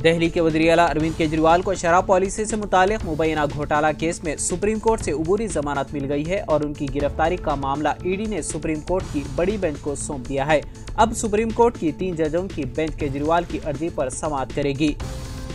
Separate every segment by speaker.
Speaker 1: दिल्ली के वज़ीर-ए-आला अरविंद केजरीवाल को शराब पॉलिसी से मुतालिक मुबैना घोटाला केस में सुप्रीम कोर्ट से अबूरी जमानत मिल गई है और उनकी गिरफ्तारी का मामला ईडी ने सुप्रीम कोर्ट की बड़ी बेंच को सौंप दिया है। अब सुप्रीम कोर्ट की 3 जजों की बेंच केजरीवाल की अर्जी पर समाअत करेगी।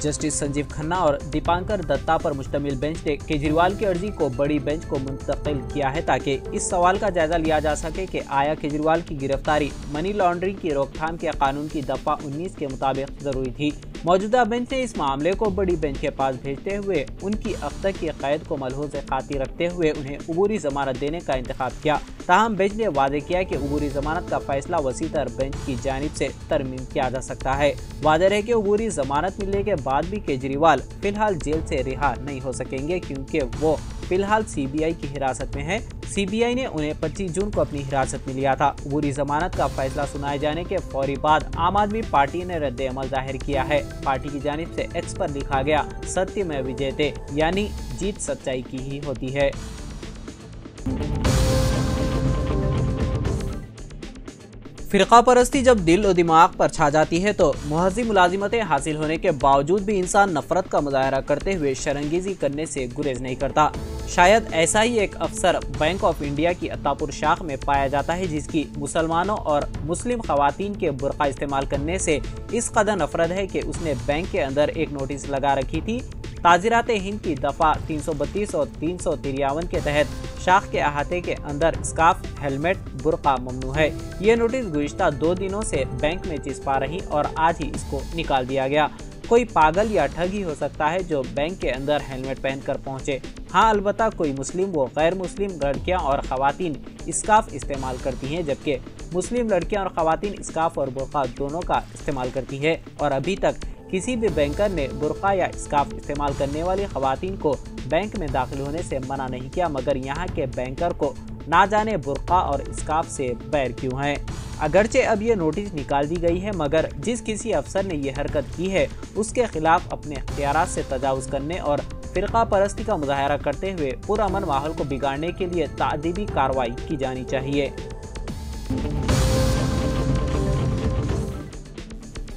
Speaker 1: जस्टिस संजीव खन्ना और दीपांकर दत्ता पर मुश्तमिल बेंच ने केजरीवाल की अर्जी को बड़ी बेंच को मुंतकिल किया है ताकि इस सवाल का जायजा लिया जा सके कि आया केजरीवाल की गिरफ्तारी मनी लॉन्ड्रिंग की रोकथाम के कानून की दफा 19 के मुताबिक जरूरी थी। मौजूदा बेंच ने इस मामले को बड़ी बेंच के पास भेजते हुए उनकी अब तक की कैद को मलहूज़ खातिर रखते हुए उन्हें अबूरी जमानत देने का इंतखाब किया। ताहम बेंच ने वादे किया कि अबूरी जमानत का फैसला वसीतर बेंच की जानिब से तरमीम किया जा सकता है। वादे है कि अबूरी जमानत मिलने के बाद भी केजरीवाल फिलहाल जेल से रिहा नहीं हो सकेंगे क्योंकि वो फिलहाल सीबीआई की हिरासत में है। सीबीआई ने उन्हें 25 जून को अपनी हिरासत में लिया था। अबूरी जमानत का फैसला सुनाए जाने के फौरी बाद आम आदमी पार्टी ने रद्द अमल जाहिर किया है। पार्टी की जानिब से एक्स पर लिखा गया सत्य में विजेते, यानी जीत सच्चाई की ही होती है। फिरका परस्ती जब दिल और दिमाग पर छा जाती है तो मुहज़्ज़ी मुलाजिमतें हासिल होने के बावजूद भी इंसान नफरत का मुजाहरा करते हुए शरंगेजी करने से गुरेज नहीं करता। शायद ऐसा ही एक अफसर बैंक ऑफ इंडिया की अत्तापुर शाख में पाया जाता है जिसकी मुसलमानों और मुस्लिम खवातीन के बुर्का इस्तेमाल करने से इस कदर नफरत है कि उसने बैंक के अंदर एक नोटिस लगा रखी थी। ताज़ीरात हिंद की दफ़ा 332 और 353 के तहत शाख के अहाते के अंदर स्कार्फ, हेलमेट, बुर्का ममनू है। ये नोटिस गुज़िश्ता 2 दिनों से बैंक में चिपका रही और आज ही इसको निकाल दिया गया। कोई पागल या ठग ही हो सकता है जो बैंक के अंदर हेलमेट पहनकर पहुंचे। हाँ, अलबत्ता कोई मुस्लिम व गैर मुस्लिम लड़कियां और ख़वातीन स्कार्फ इस्तेमाल करती हैं, जबकि मुस्लिम लड़कियां और ख़वातीन स्कार्फ और बुर्का दोनों का इस्तेमाल करती है। और अभी तक किसी भी बैंकर ने बुर्का या स्कार्फ इस्तेमाल करने वाली खवातीन को बैंक में दाखिल होने से मना नहीं किया, मगर यहाँ के बैंकर को ना जाने बुर्का और स्कार्फ से बैर क्यों है। अगरचे अब ये नोटिस निकाल दी गई है, मगर जिस किसी अफसर ने ये हरकत की है उसके खिलाफ अपने इख्तियारात से तजावुज़ करने और फिरका परस्ती का मुजाहरा करते हुए पुरअमन माहौल को बिगाड़ने के लिए तादीबी कार्रवाई की जानी चाहिए।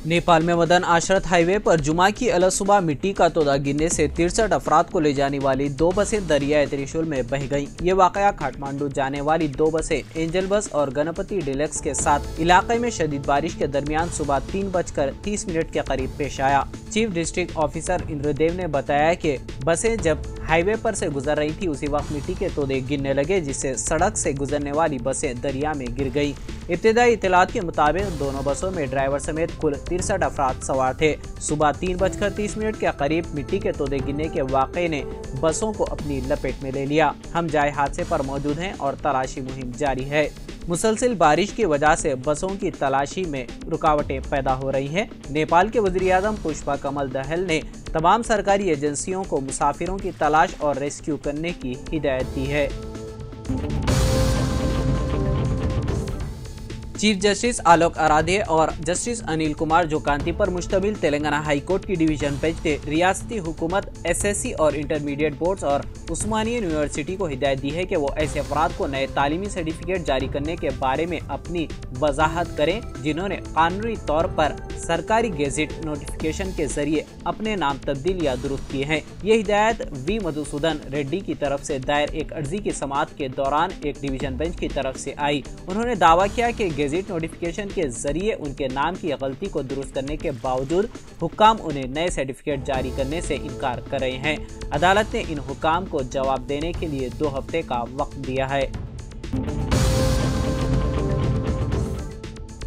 Speaker 1: नेपाल में मदन आशरत हाईवे पर जुमा की अलसुबह मिट्टी का तोदा गिरने से 63 अफराद को ले जाने वाली 2 बसें दरियाए त्रिशूल में बह गईं। ये वाकया काठमांडू जाने वाली 2 बसें एंजल बस और गणपति डिलक्स के साथ इलाके में शदीद बारिश के दरमियान सुबह 3:30 के करीब पेश आया। चीफ डिस्ट्रिक्ट ऑफिसर इंद्रदेव ने बताया कि बसें जब हाईवे पर से गुजर रही थी उसी वक्त मिट्टी के तोदे गिरने लगे, जिससे सड़क से गुजरने वाली बसें दरिया में गिर गई। इब्तिदाई इत्तलात के मुताबिक दोनों बसों में ड्राइवर समेत कुल 63 अफराद सवार थे। सुबह 3:30 के करीब मिट्टी के तोदे गिरने के वाक़े ने बसों को अपनी लपेट में ले लिया। हम जाए हादसे पर मौजूद हैं और तलाशी मुहिम जारी है। मुसलसल बारिश की वजह से बसों की तलाशी में रुकावटें पैदा हो रही हैं। नेपाल के वज़ीर-ए-आज़म पुष्पा कमल दहल ने तमाम सरकारी एजेंसियों को मुसाफिरों की तलाश और रेस्क्यू करने की हिदायत दी है। चीफ जस्टिस आलोक आराध्य और जस्टिस अनिल कुमार जोकांती पर मुश्तमिल तेलंगाना हाई कोर्ट की डिवीजन बेंच ने रियासती हुकूमत, एसएससी और इंटरमीडिएट बोर्ड्स और उस्मानिया यूनिवर्सिटी को हिदायत दी है कि वो ऐसे अफराद को नए तालीमी सर्टिफिकेट जारी करने के बारे में अपनी वजाहत करें जिन्होंने कानूनी तौर पर सरकारी गेजेट नोटिफिकेशन के जरिए अपने नाम तब्दील या दुरुस्त किए हैं। ये हिदायत वी मधुसूदन रेड्डी की तरफ से दायर एक अर्जी की समाअत के दौरान एक डिवीजन बेंच की तरफ से आई। उन्होंने दावा किया कि गेजेट नोटिफिकेशन के जरिए उनके नाम की गलती को दुरुस्त करने के बावजूद हुक्काम उन्हें नए सर्टिफिकेट जारी करने से इनकार कर रहे हैं। अदालत ने इन हुक्काम को जवाब देने के लिए 2 हफ्ते का वक्त दिया है।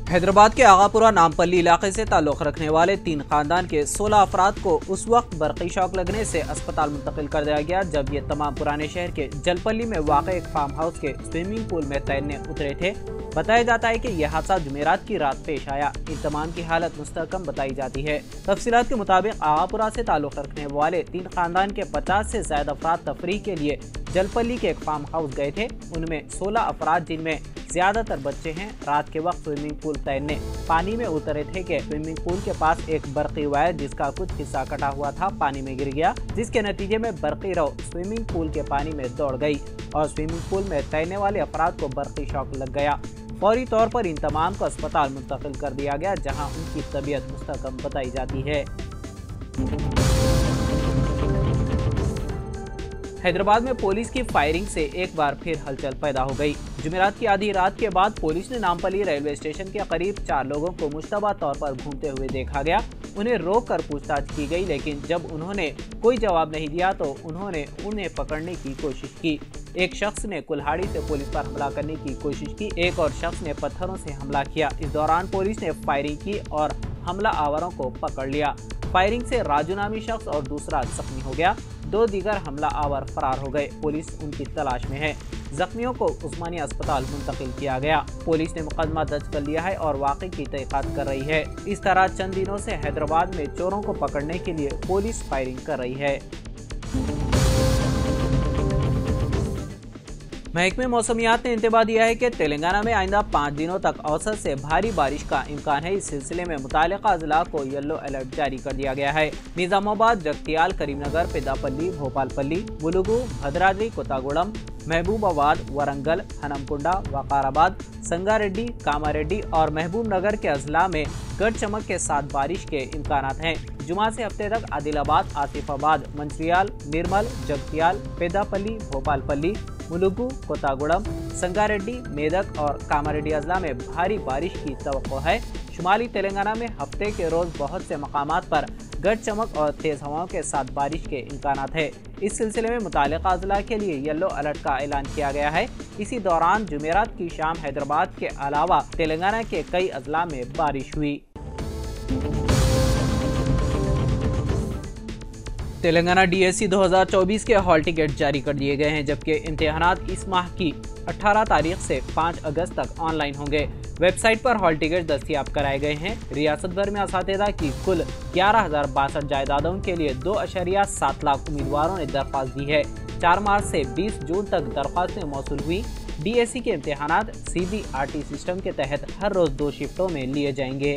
Speaker 1: हैदराबाद के आगापुरा नामपल्ली इलाके से ताल्लुक़ रखने वाले 3 खानदान के 16 अफराद को उस वक्त बरक़ी शॉक लगने से अस्पताल मुंतकिल कर दिया गया जब ये तमाम पुराने शहर के जलपल्ली में वाक़े एक फार्म हाउस के स्विमिंग पूल में तैरने उतरे थे। बताया जाता है कि यह हादसा जुमेरात की रात पेश आया। इन तमाम की हालत मुस्तहकम बताई जाती है। तफसीलात के मुताबिक आगापुरा से ताल्लुक़ रखने वाले 3 खानदान के 50 से ज़्यादा अफराद तफरीह के लिए जलपल्ली के एक फार्म हाउस गए थे। उनमें 16 अफराद, जिनमें ज्यादातर बच्चे हैं, रात के वक्त स्विमिंग पूल तैरने पानी में उतरे थे कि स्विमिंग पूल के पास एक बरक़ी वायर जिसका कुछ हिस्सा कटा हुआ था पानी में गिर गया, जिसके नतीजे में बरक़ी रव स्विमिंग पूल के पानी में दौड़ गई और स्विमिंग पूल में तैरने वाले अफराद को बरक़ी शॉक लग गया। फौरी तौर पर इन तमाम को अस्पताल मुंतकिल कर दिया गया जहां उनकी तबीयत मुस्तहकम बताई जाती है। हैदराबाद में पुलिस की फायरिंग से एक बार फिर हलचल पैदा हो गई। जुमेरात की आधी रात के बाद पुलिस ने नामपल्ली रेलवे स्टेशन के करीब 4 लोगों को मुश्तबा तौर पर घूमते हुए देखा गया। उन्हें रोककर पूछताछ की गई, लेकिन जब उन्होंने कोई जवाब नहीं दिया तो उन्होंने उन्हें पकड़ने की कोशिश की। एक शख्स ने कुल्हाड़ी से पुलिस पर हमला करने की कोशिश की, एक और शख्स ने पत्थरों से हमला किया। इस दौरान पुलिस ने फायरिंग की और हमला आवरों को पकड़ लिया। फायरिंग से राजू नामी शख्स और दूसरा जख्मी हो गया। 2 दीगर हमला आवर फरार हो गए। पुलिस उनकी तलाश में है। जख्मियों को उस्मानिया अस्पताल मुंतकिल किया गया। पुलिस ने मुकदमा दर्ज कर लिया है और वाक़े की तहकीकात कर रही है। इस तरह चंद दिनों से हैदराबाद में चोरों को पकड़ने के लिए पुलिस फायरिंग कर रही है। महकमे मौसमियात ने इंतबाह दिया है कि तेलंगाना में आइंदा 5 दिनों तक औसत से भारी बारिश का इम्कान है। इस सिलसिले में मुतालिका अजला को येलो अलर्ट जारी कर दिया गया है। निजामाबाद, जगतियाल, करीमनगर, पेदापल्ली, भोपालपल्ली, मुलुगु, भद्राद्री कोतागुड़म, महबूबाबाद, वरंगल, हनमकुंडा, वकाराबाद, संगारेड्डी, कामारेड्डी और महबूब नगर के अजला में गड़ चमक के साथ बारिश के इम्कानात हैं। जुमा से हफ्ते तक आदिलाबाद, आसिफाबाद, मंचिरियाल, निर्मल, जगतियाल, पेदापल्ली, भोपालपल्ली, मुलुगु, कोतागुड़म, संगारेड्डी, मेदक और कामारेड्डी अजला में भारी बारिश की तवक्को है। शुमाली तेलंगाना में हफ्ते के रोज बहुत से मकामात पर गड़ चमक और तेज हवाओं के साथ बारिश के इम्कानात है। इस सिलसिले में मुतालिका अजला के लिए येलो अलर्ट का ऐलान किया गया है। इसी दौरान जुमेरात की शाम हैदराबाद के अलावा तेलंगाना के कई अजला में बारिश हुई। तेलंगाना डीएससी 2024 के हॉल टिकट जारी कर दिए गए हैं, जबकि इम्तिहानात इस माह की 18 तारीख से 5 अगस्त तक ऑनलाइन होंगे। वेबसाइट पर हॉल टिकट दस्तयाब कराए गए हैं। रियासत भर में असातिज़ा की कुल 11,062 जायदादों के लिए 2.7 लाख उम्मीदवारों ने दरख्वास्त दी है। 4 मार्च से 20 जून तक दरख्वास्तें मौसूल हुई। डीएससी के इम्तिहानात CBRT सिस्टम के तहत हर रोज 2 शिफ्टों में लिए जाएंगे।